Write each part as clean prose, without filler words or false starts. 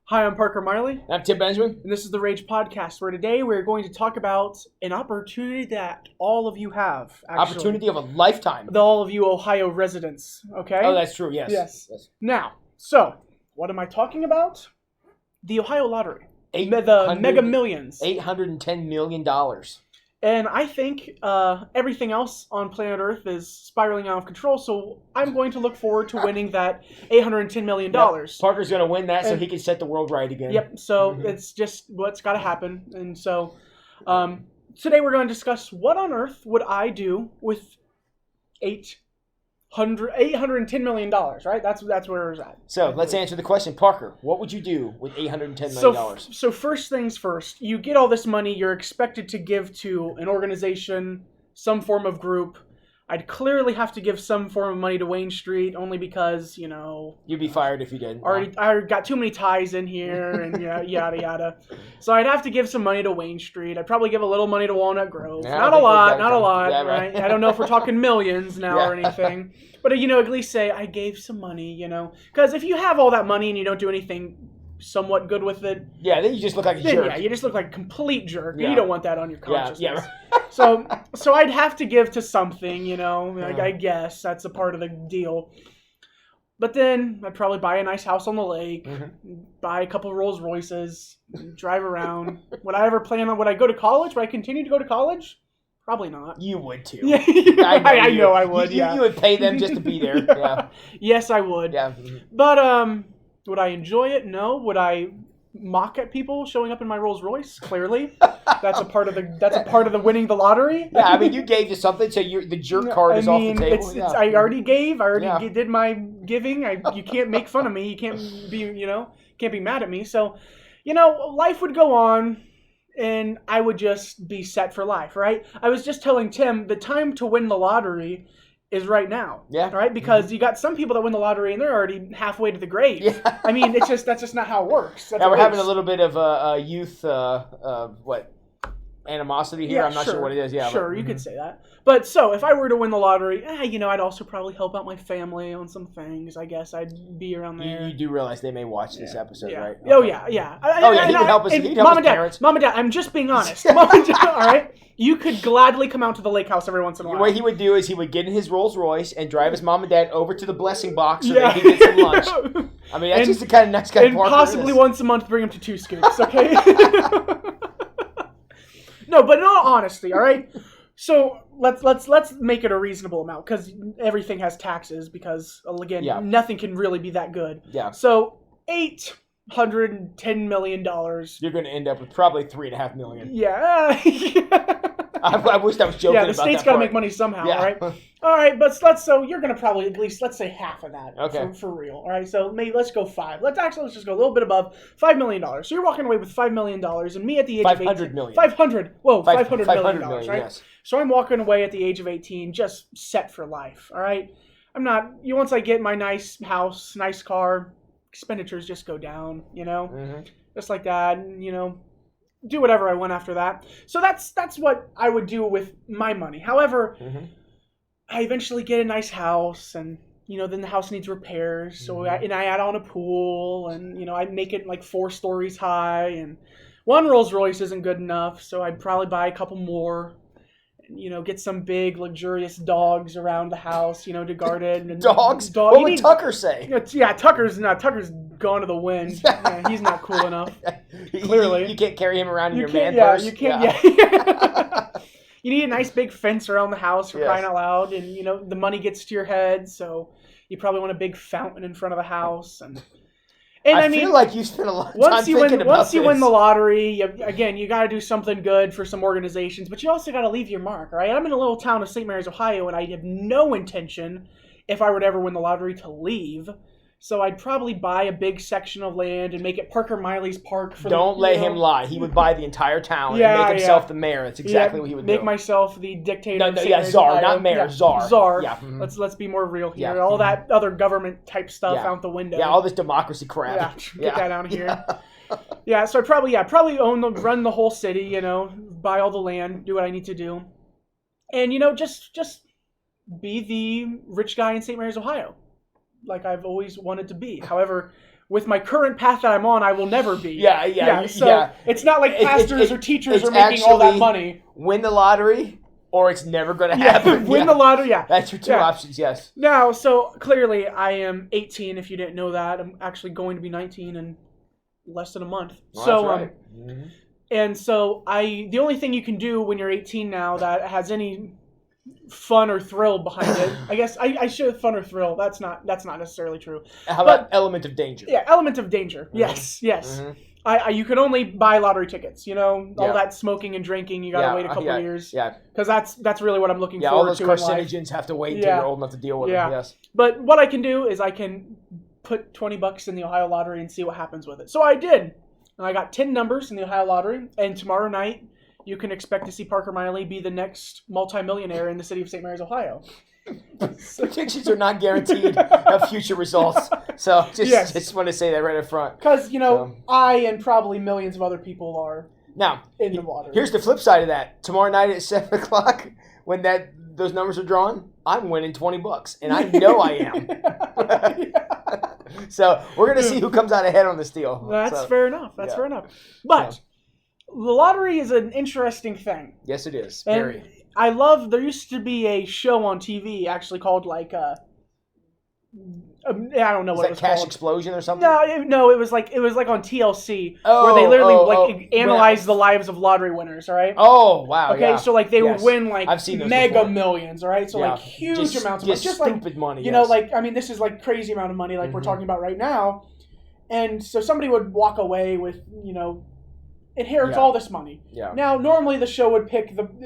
Hi, I'm Parker Miley, I'm Tim Benjamin. and this is the Rage Podcast, where today we're going to talk about an opportunity that all of you have, actually. Opportunity of a lifetime. All of you Ohio residents, okay? Oh, that's true, yes. Yes. Now, so, what am I talking about? The Ohio Lottery. The Mega Millions. $810 million. And I think everything else on planet Earth is spiraling out of control, so I'm going to look forward to winning that $810 million. Yep. Parker's going to win that so he can set the world right again. Yep, so it's just what's got to happen. And so today we're going to discuss what on earth would I do with $810 million, right? That's where it's at. So let's answer the question. Parker, what would you do with $810 million? So first things first, you get all this money, you're expected to give to an organization, some form of group. I'd clearly have to give some form of money to Wayne Street, only because, you know... You'd be fired if you did. I got too many ties in here, and yada, yada. So I'd have to give some money to Wayne Street. I'd probably give a little money to Walnut Grove. Yeah, not a lot, yeah, right? I don't know if we're talking millions now or anything. But, at least say I gave some money, Because if you have all that money and you don't do anything somewhat good with it... Yeah, then you just look like a jerk. Yeah, you just look like a complete jerk. Yeah. You don't want that on your consciousness. Yeah. So I'd have to give to something, I guess that's a part of the deal. But then I'd probably buy a nice house on the lake, buy a couple Rolls Royces, drive around. Would I go to college? Would I continue to go to college? Probably not. You would too. Yeah, I know I would. You would pay them just to be there. Yeah. Yes, I would. Yeah. But would I enjoy it? No. Would I mock at people showing up in my Rolls Royce? Clearly, that's a part of the winning the lottery. Yeah, I mean, you gave to something, so the jerk card is off the table. I already gave. I already did my giving. You can't make fun of me. You can't be mad at me. So, life would go on, and I would just be set for life. Right? I was just telling Tim the time to win the lottery is right now. Yeah. Right? Because you got some people that win the lottery and they're already halfway to the grave. Yeah. I mean, that's just not how it works. We're having a little bit of a youth animosity here. Yeah, I'm not sure what it is. Yeah. Sure, you could say that. But so if I were to win the lottery, I'd also probably help out my family on some things. I guess I'd be around there. You do realize they may watch this episode, right? Okay. Oh yeah. He would help us. He'd help his parents. Mom and Dad, I'm just being honest. Mom and Dad, all right? You could gladly come out to the lake house every once in a while. What he would do is he would get in his Rolls Royce and drive his mom and dad over to the blessing box so they could get some lunch. I mean, that's just the kind of next guy. And possibly once a month bring him to Two Scoops, okay? No, but in all honesty, all right? So let's make it a reasonable amount, because everything has taxes, because, again, nothing can really be that good. Yeah. So $810 million. You're going to end up with probably $3.5 million. Yeah. I wish I was joking about that. Yeah, the state's got to make money somehow, right? All right, but so you're going to probably at least, let's say half of that. Okay. For real. All right, so maybe let's go $5. Let's just go a little bit above $5 million. So you're walking away with $5 million, and me at the age of 18. $500 million. 500. Whoa, $500 million, right? Yes. So I'm walking away at the age of 18, just set for life, all right? I'm not, once I get my nice house, nice car, expenditures just go down, just like that, and, do whatever I want after that. So that's what I would do with my money. However, I eventually get a nice house, and then the house needs repairs. So I add on a pool, and I make it like 4 stories high. And one Rolls Royce isn't good enough, so I'd probably buy a couple more. And, get some big luxurious dogs around the house, to guard it. And dogs? What would Tucker say? Tucker's gone to the wind. Yeah, he's not cool enough. Clearly, you can't carry him around in your man purse. You can't. Yeah. You need a nice big fence around the house for crying out loud, and the money gets to your head, so you probably want a big fountain in front of the house, and I mean, feel like you spent a lot of time thinking about once this. you win the lottery, you got to do something good for some organizations, but you also got to leave your mark, right? I'm in a little town of St. Mary's, Ohio, and I have no intention, if I were to ever win the lottery, to leave. So I'd probably buy a big section of land and make it Parker Miley's Park. Don't let him lie. He would buy the entire town and make himself the mayor. That's exactly what he would do. Make myself the dictator. Czar, not mayor, czar. Czar. Yeah. Let's be more real here. Yeah. All that other government type stuff out the window. Yeah, all this democracy crap. Get that out of here. Yeah, so I'd probably run the whole city, buy all the land, do what I need to do. And, just be the rich guy in St. Mary's, Ohio, like I've always wanted to be. However, with my current path that I'm on, I will never be. Yeah. So it's not like pastors or teachers are making all that money. Win the lottery, or it's never going to happen. Win the lottery, That's your two options, yes. Now, so clearly I am 18, if you didn't know that. I'm actually going to be 19 in less than a month. Well, so, that's right. And so the only thing you can do when you're 18 now that has any fun or thrill behind it, I guess I should fun or thrill. That's not necessarily true. How about element of danger? Yeah, element of danger. Yes. You can only buy lottery tickets. All that smoking and drinking, you gotta wait a couple years. Yeah, because that's really what I'm looking forward to. All those carcinogens have to wait until you're old enough to deal with them. Yes. But what I can do is I can put $20 in the Ohio lottery and see what happens with it. So I did, and I got 10 numbers in the Ohio lottery. And tomorrow night, you can expect to see Parker Miley be the next multimillionaire in the city of St. Mary's, Ohio. Predictions are not guaranteed of future results, so just want to say that right up front. Because I and probably millions of other people are now in the water. Here's the flip side of that. Tomorrow night at 7:00, when those numbers are drawn, I'm winning $20, and I know I am. So we're gonna see who comes out ahead on this deal. That's fair enough. That's fair enough. But the lottery is an interesting thing. Yes, it is. Very. I love. There used to be a show on TV actually called I don't know what it was Cash called. Explosion or something. No, it was like on TLC where they literally analyze the lives of lottery winners. All right. Oh wow. Okay, so they would win I've seen those mega before. millions. All right, so huge amounts of money, just stupid money. This is crazy amount of money we're talking about right now, and so somebody would walk away with inherits all this money. Yeah. Now, normally the show would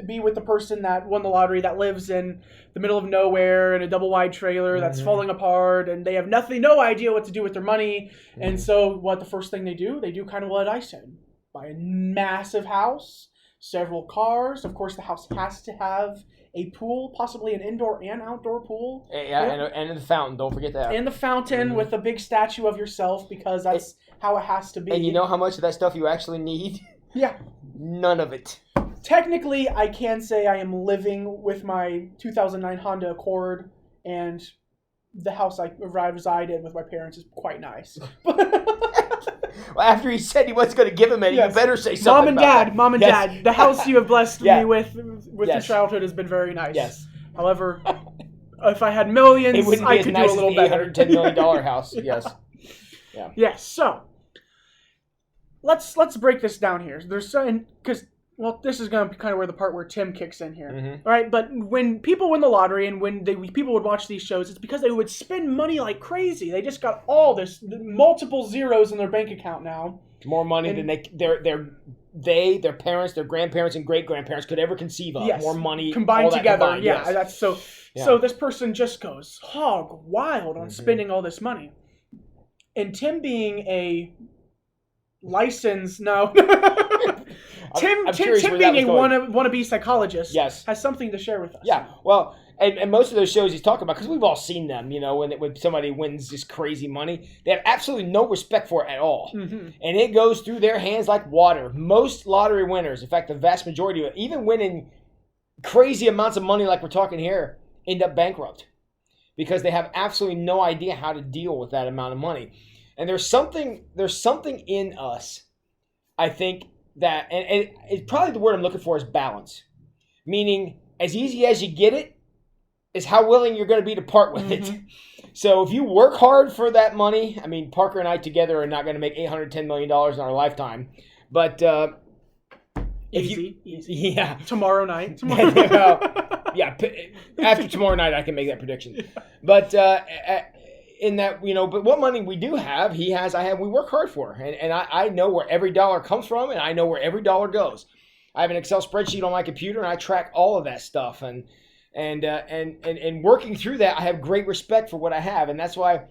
be with the person that won the lottery that lives in the middle of nowhere in a double wide trailer that's falling apart, and they have no idea what to do with their money. And so, the first thing they do kind of what I said: buy a massive house, several cars. Of course, the house has to have a pool, possibly an indoor and outdoor pool. And the fountain. Don't forget that. And the fountain with a big statue of yourself, because that's how it has to be. And you know how much of that stuff you actually need? Yeah. None of it. Technically, I can say I am living with my 2009 Honda Accord, and the house I reside in with my parents is quite nice. Well, after he said he wasn't going to give him any, you better say something. Mom and Dad, the house you have blessed me with your childhood has been very nice. Yes. However, if I had millions, it wouldn't I be could as nice do a little better. $810 million house. Yes. Yeah. Yes. So let's break this down here. There's because this is going to be kind of where the part where Tim kicks in here. All right, but when people win the lottery and when people would watch these shows, it's because they would spend money like crazy. They just got all this multiple zeros in their bank account now. More money than their parents, their grandparents, and great grandparents could ever conceive of. Yes. More money combined together. Yes. That's so. Yeah. So this person just goes hog wild on spending all this money, and Tim being a licensed Tim being a wannabe psychologist has something to share with us. Yeah, well, and most of those shows he's talking about, because we've all seen them, when somebody wins this crazy money, they have absolutely no respect for it at all. And it goes through their hands like water. Most lottery winners, in fact, the vast majority of it, even winning crazy amounts of money like we're talking here, end up bankrupt because they have absolutely no idea how to deal with that amount of money. And there's something in us, I think, that, and it's probably the word I'm looking for is balance. Meaning, as easy as you get it, is how willing you're going to be to part with it. So if you work hard for that money, I mean, Parker and I together are not going to make $810 million in our lifetime. But easy. Yeah. Tomorrow night. Well, yeah, after tomorrow night I can make that prediction. But in that, but what money we do have, he has, I have, we work hard for. And I know where every dollar comes from, and I know where every dollar goes. I have an Excel spreadsheet on my computer, and I track all of that stuff. And working through that, I have great respect for what I have. And that's why,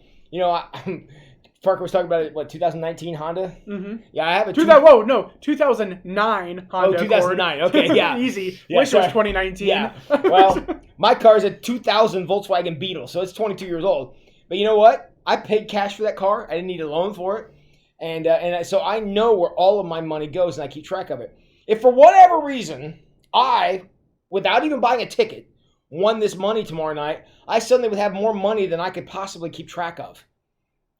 Parker was talking about it, 2019 Honda? Yeah, I have a 2009 Honda. Oh, 2009. Accord. Okay, yeah. Easy. Yeah, wish it was 2019. Yeah. Well, my car is a 2000 Volkswagen Beetle, so it's 22 years old. But you know what? I paid cash for that car. I didn't need a loan for it. And so I know where all of my money goes, and I keep track of it. If for whatever reason I, without even buying a ticket, won this money tomorrow night, I suddenly would have more money than I could possibly keep track of.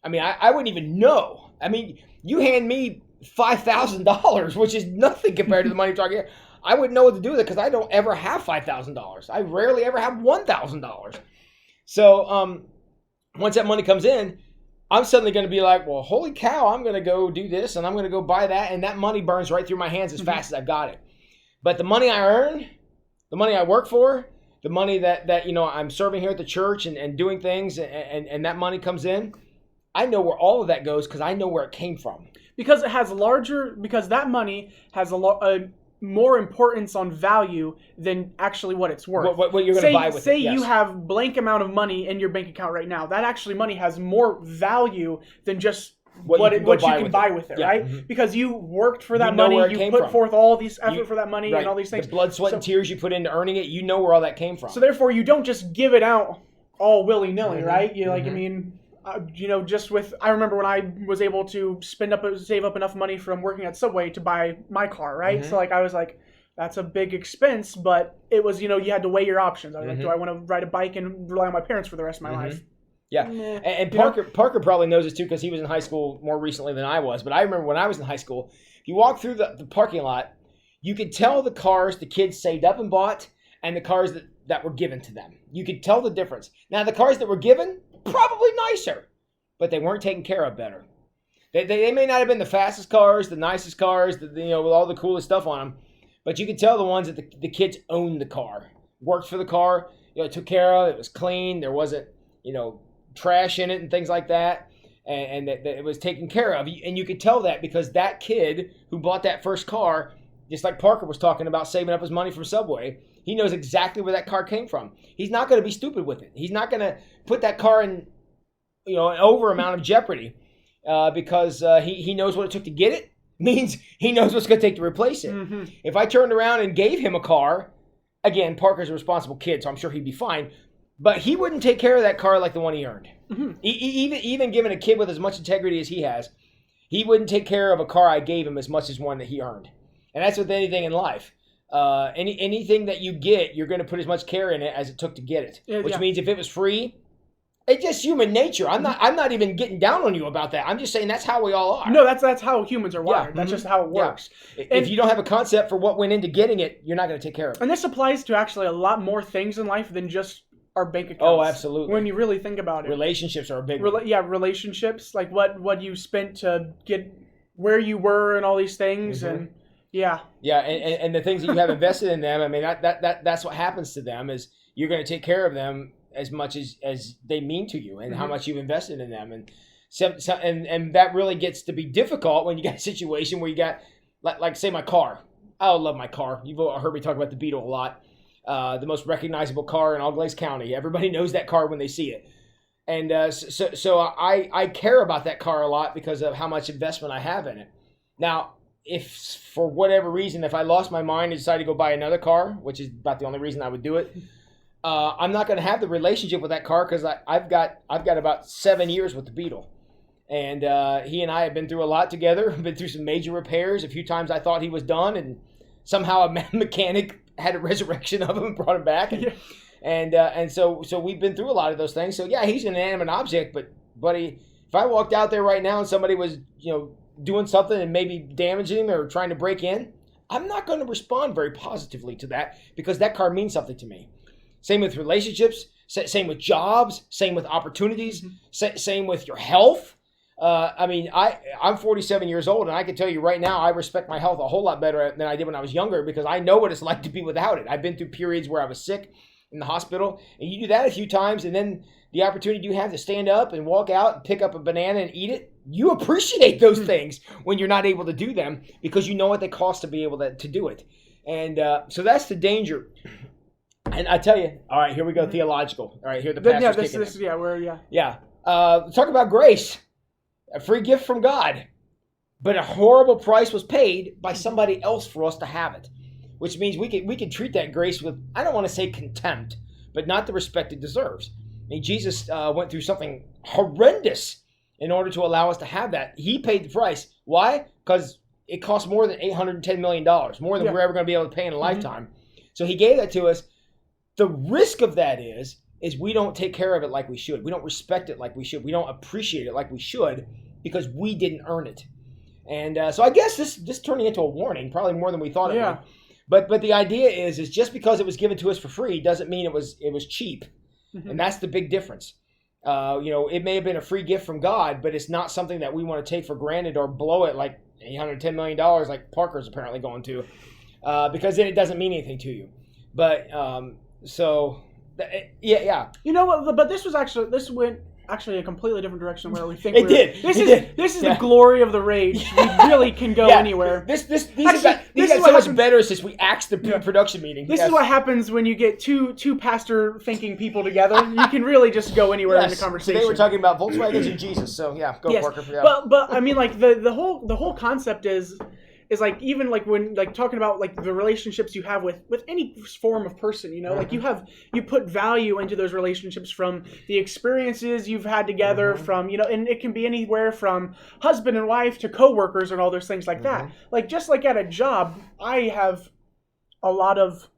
I mean, I wouldn't even know. I mean, you hand me $5,000, which is nothing compared to the money you're talking here. I wouldn't know what to do with it because I don't ever have $5,000. I rarely ever have $1,000. So once that money comes in, I'm suddenly going to be like, well, holy cow, I'm going to go do this and I'm going to go buy that. And that money burns right through my hands as fast as I've got it. But the money I earn, the money I work for, the money that I'm serving here at the church and doing things and that money comes in, I know where all of that goes because I know where it came from. Because that money has a more importance on value than actually what it's worth. What you're going to buy with it. Say you have blank amount of money in your bank account right now. That actually money has more value than just what you can buy with it, right? Mm-hmm. Because you worked for that money, you put forth all these effort for that money and all these things. The blood, sweat, and tears you put into earning it, you know where all that came from. So therefore, you don't just give it out all willy-nilly, right? You I mean, just with, I remember when I was able to save up enough money from working at Subway to buy my car, right? So I was like, that's a big expense, but it was, you had to weigh your options. I was like, do I want to ride a bike and rely on my parents for the rest of my life? Yeah, and Parker probably knows this too because he was in high school more recently than I was. But I remember when I was in high school, if you walk through the parking lot, you could tell the cars the kids saved up and bought and the cars that were given to them. You could tell the difference. Now, the cars that were given, probably nicer, but they weren't taken care of better. They may not have been the fastest cars, the nicest cars, with all the coolest stuff on them, but you could tell the ones that the kids owned the car, worked for the car, took care of it, was clean, there wasn't, trash in it and things like that, and that it was taken care of. And you could tell that because that kid who bought that first car, just like Parker was talking about saving up his money from Subway, he knows exactly where that car came from. He's not going to be stupid with it. He's not going to put that car in, an over amount of jeopardy because he knows what it took to get it. Means he knows what's going to take to replace it. Mm-hmm. If I turned around and gave him a car, again, Parker's a responsible kid, so I'm sure he'd be fine. But he wouldn't take care of that car like the one he earned. Mm-hmm. Even given a kid with as much integrity as he has, he wouldn't take care of a car I gave him as much as one that he earned. And that's with anything in life. Anything that you get, you're going to put as much care in it as it took to get it. Which means if it was free, it's just human nature. I'm not even getting down on you about that. I'm just saying that's how we all are. No, that's how humans are wired. Yeah. That's just how it works. Yeah. If you don't have a concept for what went into getting it, you're not going to take care of it. And this applies to actually a lot more things in life than just our bank accounts. Oh, absolutely. When you really think about it. Relationships are a big one. Relationships, like what you spent to get where you were and all these things. And yeah, and the things that you have invested in them, I mean, that's what happens to them is you're going to take care of them as much as they mean to you and how much you've invested in them. And and that really gets to be difficult when you got a situation where you got, like say my car. I love my car. You've heard me talk about the Beetle a lot. The most recognizable car in Auglaize County. Everybody knows that car when they see it. And so I care about that car a lot because of how much investment I have in it. Now, if for whatever reason, if I lost my mind and decided to go buy another car, which is about the only reason I would do it, I'm not going to have the relationship with that car because I've got about 7 years with the Beetle. And he and I have been through a lot together, been through some major repairs. A few times I thought he was done, and somehow a mechanic had a resurrection of him and brought him back. And so we've been through a lot of those things. So, yeah, he's an inanimate object, but, buddy, if I walked out there right now and somebody was, doing something and maybe damaging him or trying to break in, I'm not going to respond very positively to that because that car means something to me. Same with relationships, same with jobs, same with opportunities, same with your health. I mean, I'm 47 years old, and I can tell you right now I respect my health a whole lot better than I did when I was younger because I know what it's like to be without it. I've been through periods where I was sick in the hospital, and you do that a few times, and then the opportunity you have to stand up and walk out and pick up a banana and eat it, you appreciate those things when you're not able to do them because you know what they cost to be able to do it. And so that's the danger. And I tell you, all right, here we go, theological. All right, here the pastor's kicking in. Talk about grace. A free gift from God. But a horrible price was paid by somebody else for us to have it. Which means we can treat that grace with, I don't want to say contempt, but not the respect it deserves. I mean, Jesus went through something horrendous in order to allow us to have that. He paid the price. Why? Because it cost more than $810 million, more than we're ever going to be able to pay in a lifetime. So he gave that to us. The risk of that is is we don't take care of it like we should. We don't respect it like we should. We don't appreciate it like we should because we didn't earn it. And so I guess this turning into a warning, probably more than we thought it would. But the idea is just because it was given to us for free doesn't mean it was cheap. Mm-hmm. And that's the big difference. It may have been a free gift from God, but it's not something that we want to take for granted or blow it like $810 million like Parker's apparently going to, because then it doesn't mean anything to you. But yeah. You know what? But this went actually a completely different direction where we think This is the glory of the rage. We really can go anywhere. These got so much better since we axed the pre-production meeting. This is what happens when you get two pastor thinking people together. You can really just go anywhere in the conversation. Today we're talking about Volkswagens and Jesus. So go Parker. Yeah. But I mean, like the whole concept is like, even like when like talking about like the relationships you have with any form of person, like you put value into those relationships from the experiences you've had together, from and it can be anywhere from husband and wife to coworkers and all those things like that. Like just like at a job, I have a lot of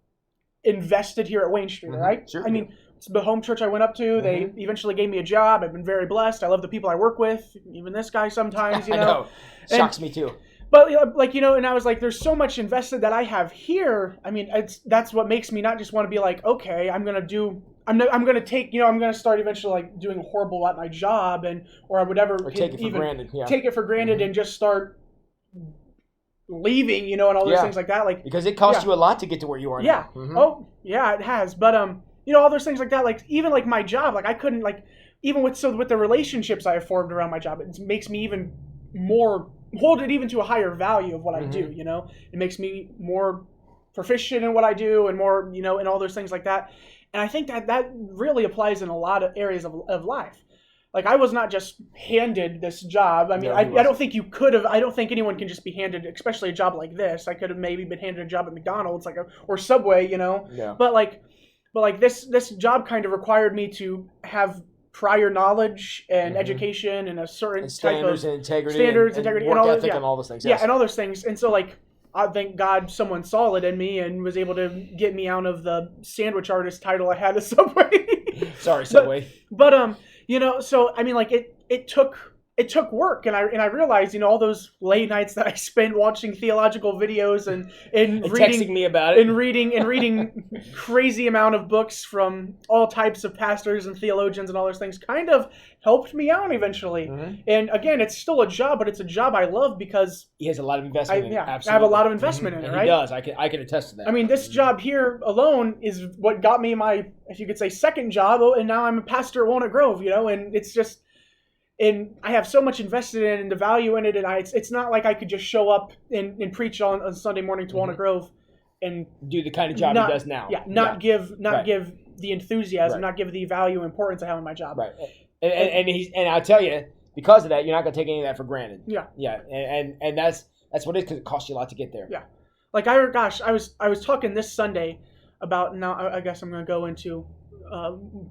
invested here at Wayne Street, right? Sure. I mean, it's the home church I went up to. They eventually gave me a job. I've been very blessed. I love the people I work with. Even this guy sometimes, I know. Shocks me too. But and I was like, there's so much invested that I have here. I mean, that's what makes me not just want to be like, okay, I'm going to start eventually like doing horrible at my job or whatever. Or take it for granted. Yeah. Take it for granted and just start leaving, and all those things like that. Like, because it cost you a lot to get to where you are now. Oh, yeah, it has. But, all those things like that, like even like my job, like I couldn't like, even with the relationships I have formed around my job, it makes me even more hold it even to a higher value of what I do, It makes me more proficient in what I do and more, and all those things like that. And I think that really applies in a lot of areas of life. Like I was not just handed this job. I mean, I don't think you could have. I don't think anyone can just be handed, especially a job like this. I could have maybe been handed a job at McDonald's, or Subway, Yeah. But like this job kind of required me to have prior knowledge and education and a certain standards type of standards, integrity, work ethic, and all those things. Yes. Yeah, and all those things. And so, like, I thank God someone saw it in me and was able to get me out of the sandwich artist title I had at Subway. Sorry, Subway. But so I mean, like, it took work, and I realized, all those late nights that I spent watching theological videos and reading, texting me about it, and reading crazy amount of books from all types of pastors and theologians and all those things kind of helped me out eventually. And again, it's still a job, but it's a job I love because he has a lot of investment in it. Absolutely. I have a lot of investment in it, right? He does. I can attest to that. I mean, this job here alone is what got me my, if you could say, second job, and now I'm a pastor at Walnut Grove, and it's just. And I have so much invested in and the value in it, and it's not like I could just show up and preach on Sunday morning to Walnut Grove and do the kind of job he does now. Yeah, give the enthusiasm, not give the value and importance I have in my job. Right. And I'll tell you, because of that, you're not going to take any of that for granted. Yeah. Yeah. And that's what it is, because it costs you a lot to get there. Yeah. Like I was talking this Sunday about, now I guess I'm going to go into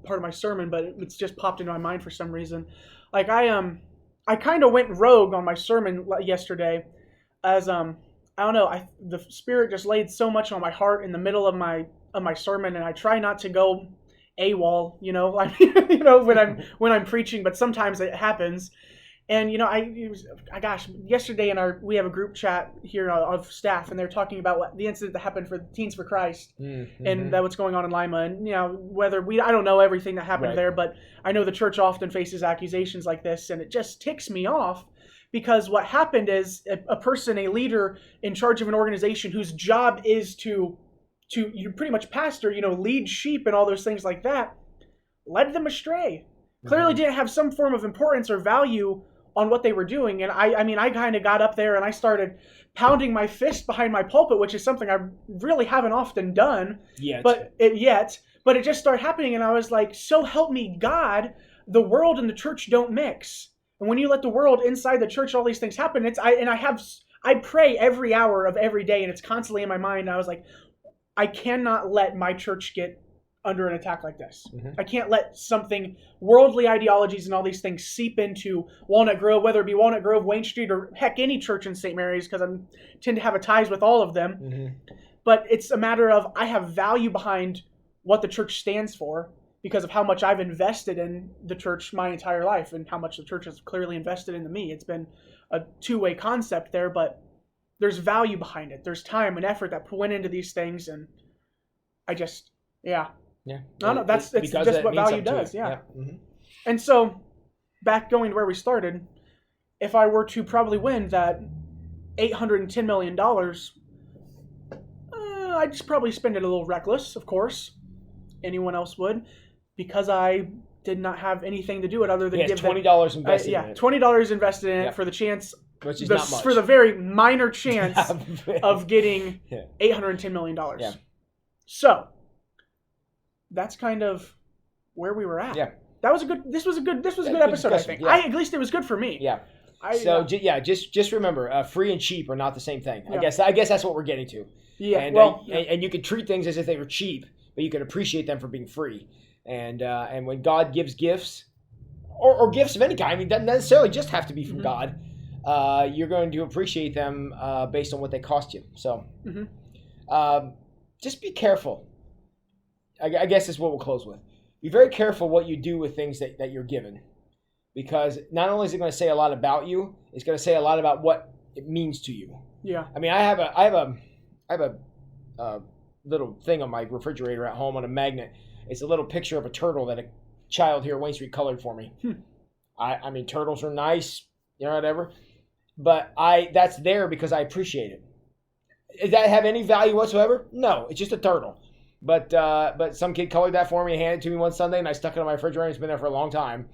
part of my sermon, but it's just popped into my mind for some reason. Like I kind of went rogue on my sermon yesterday, as I don't know, the Spirit just laid so much on my heart in the middle of my sermon, and I try not to go AWOL, when I'm preaching, but sometimes it happens. And yesterday we have a group chat here of staff, and they're talking about the incident that happened for Teens for Christ, and what's going on in Lima, and I don't know everything that happened there, but I know the church often faces accusations like this, and it just ticks me off, because what happened is a leader in charge of an organization whose job is to you pretty much pastor, lead sheep and all those things like that, led them astray. Clearly didn't have some form of importance or value on what they were doing. And I kind of got up there and I started pounding my fist behind my pulpit, which is something I really haven't often done yet. But it just started happening, and I was like, so help me God, the world and the church don't mix. And when you let the world inside the church, all these things happen. I pray every hour of every day, and it's constantly in my mind. And I was like, I cannot let my church get under an attack like this. I can't let worldly ideologies and all these things seep into Walnut Grove, whether it be Walnut Grove, Wayne Street, or heck, any church in St. Mary's, because I tend to have ties with all of them. But it's a matter of, I have value behind what the church stands for, because of how much I've invested in the church my entire life and how much the church has clearly invested into me. It's been a two-way concept there, but there's value behind it. There's time and effort that went into these things, and I just, Yeah. No, that's just what value does. Yeah. Mm-hmm. And so, back going to where we started, if I were to probably win that $810 million, I'd just probably spend it a little reckless, of course. Anyone else would, because I did not have anything to do it other than give $20 invested in it. $20 invested in it for the chance, which is not much. For the very minor chance of getting $810 million. Yeah. So, that's kind of where we were at. Yeah. This was a good episode, I think. Yeah. At least it was good for me. Yeah. Just remember, free and cheap are not the same thing. Yeah. I guess that's what we're getting to. Yeah. And, and you can treat things as if they were cheap, but you can appreciate them for being free. And when God gives gifts, or gifts of any kind, I mean, doesn't necessarily just have to be from God. You're going to appreciate them based on what they cost you. So, just be careful. I guess is what we'll close with. Be very careful what you do with things that you're given, because not only is it going to say a lot about you, it's going to say a lot about what it means to you. Yeah. I mean, I have a little thing on my refrigerator at home on a magnet. It's a little picture of a turtle that a child here at Wayne Street colored for me. I mean, turtles are nice, whatever, but that's there because I appreciate it. Does that have any value whatsoever? No, it's just a turtle. But some kid colored that for me and handed it to me one Sunday, and I stuck it on my refrigerator. It's been there for a long time.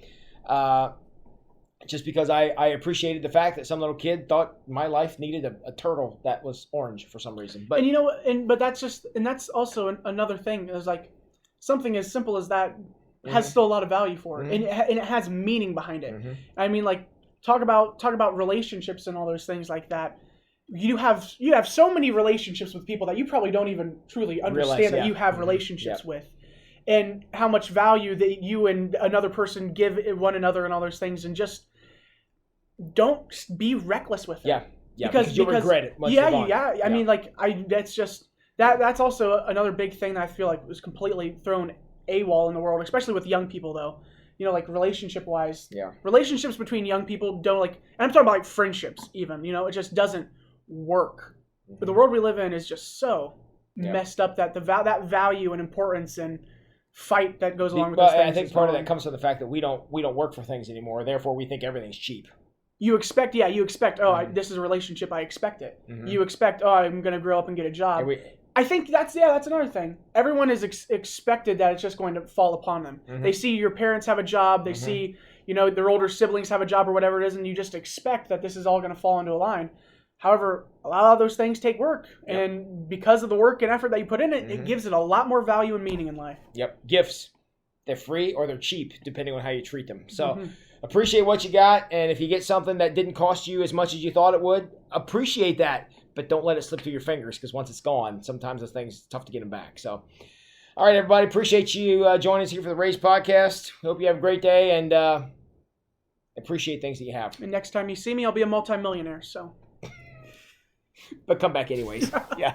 Just because I appreciated the fact that some little kid thought my life needed a turtle that was orange for some reason. But but that's also another thing. Is like something as simple as that has still a lot of value for it, and it has meaning behind it. I mean, like talk about relationships and all those things like that. You have so many relationships with people that you probably don't even truly understand that you have relationships with, and how much value that you and another person give one another and all those things, and just don't be reckless with it. Because you'll regret it. I mean, like that's also another big thing that I feel like was completely thrown AWOL in the world, especially with young people though. Like relationship wise, relationships between young people don't and I'm talking about like friendships even. It just doesn't work. But the world we live in is just so messed up that that value and importance and fight that goes along with those things. I think part of that comes from the fact that we don't work for things anymore. Therefore, we think everything's cheap. You expect. This is a relationship. I expect it. You expect. I'm going to grow up and get a job. I think that's another thing. Everyone is expected that it's just going to fall upon them. They see your parents have a job. They see their older siblings have a job or whatever it is, and you just expect that this is all going to fall into a line. However, a lot of those things take work, and because of the work and effort that you put in it, it gives it a lot more value and meaning in life. Gifts, they're free or they're cheap, depending on how you treat them. So appreciate what you got, and if you get something that didn't cost you as much as you thought it would, appreciate that, but don't let it slip through your fingers, because once it's gone, sometimes those things, it's tough to get them back. So, all right, everybody, appreciate you joining us here for the Raised Podcast. Hope you have a great day, and appreciate things that you have. And next time you see me, I'll be a multimillionaire, so... But come back anyways. Yeah.